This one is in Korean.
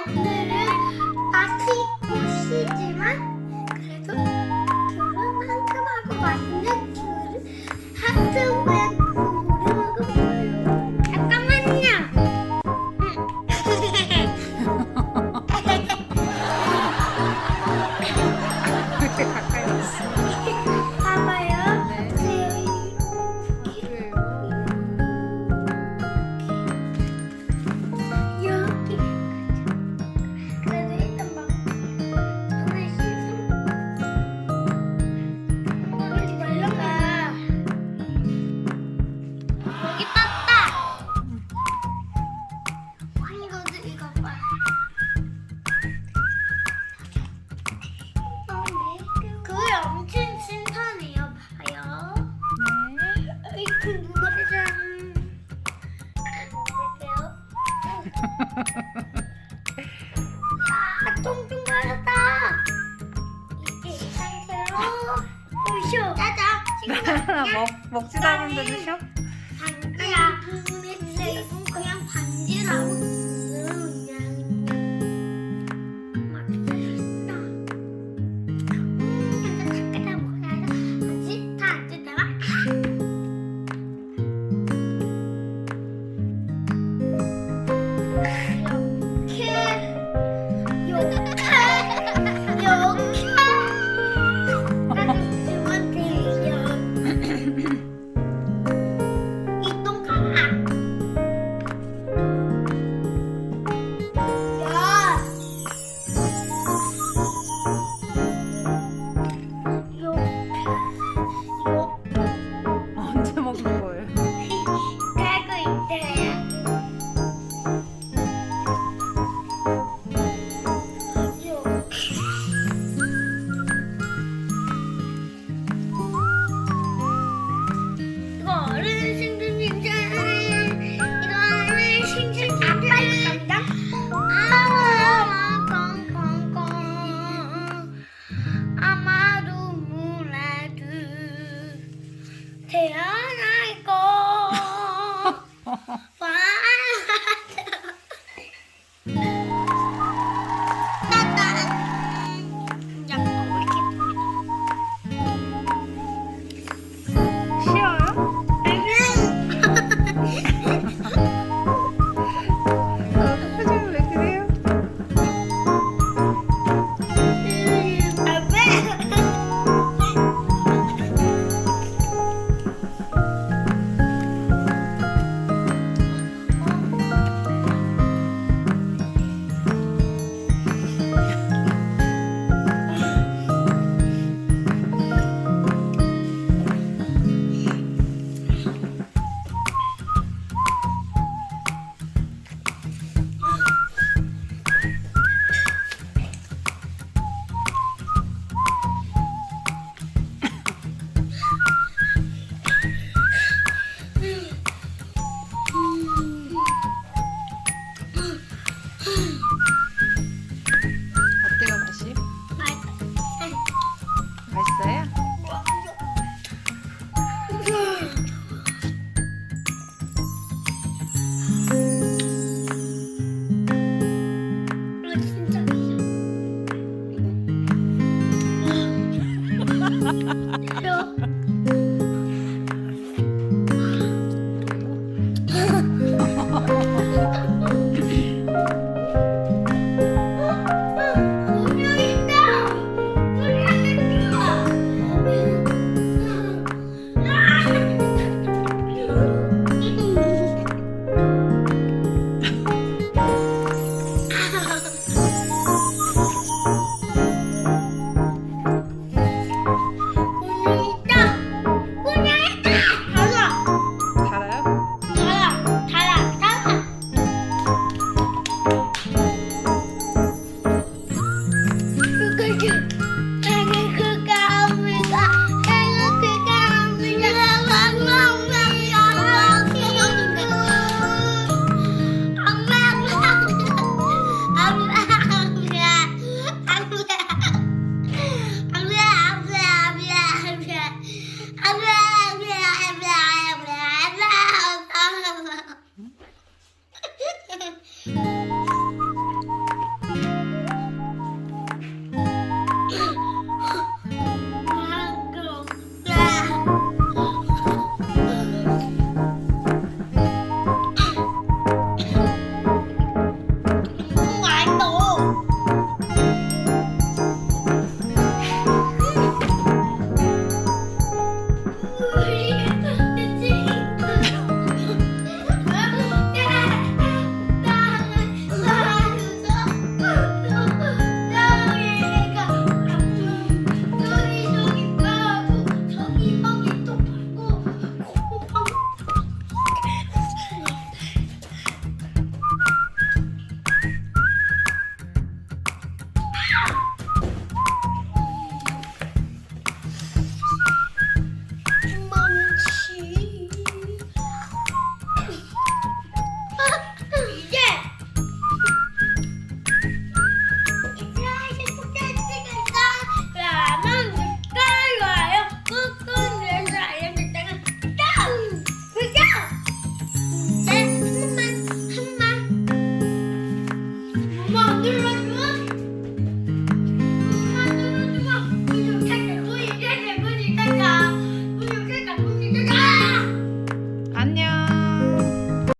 오늘은 맛이 있고 쉬지만 그래도 귤은 상큼하고 맛있는 귤 하트 모양 귤을 먹어보세요. 잠깐만요. 이렇게 가까이 왔어. 봐봐요. 네. 여기 그래도 일단 막 손에 씻어 먹을지 말라가 여기 떴다. 이거도 이거 봐. 그게 엄청 신선해요. 봐요. 네. 이큰 눈을 짠. 아, 똥좀 가렸다. 이제 이 상태로 오쇼. 짜잔. 먹지도 않은데도 쉬어? 반지야. 근데 이건 그냥 반지라고. 그냥 맛있다. 근데 닭게다 먹어야 아직 다 안 됐다가. 언제 먹는 거예요? 아마도 몰라도 태어날 거 쉬어요? 표정이 왜 그래요?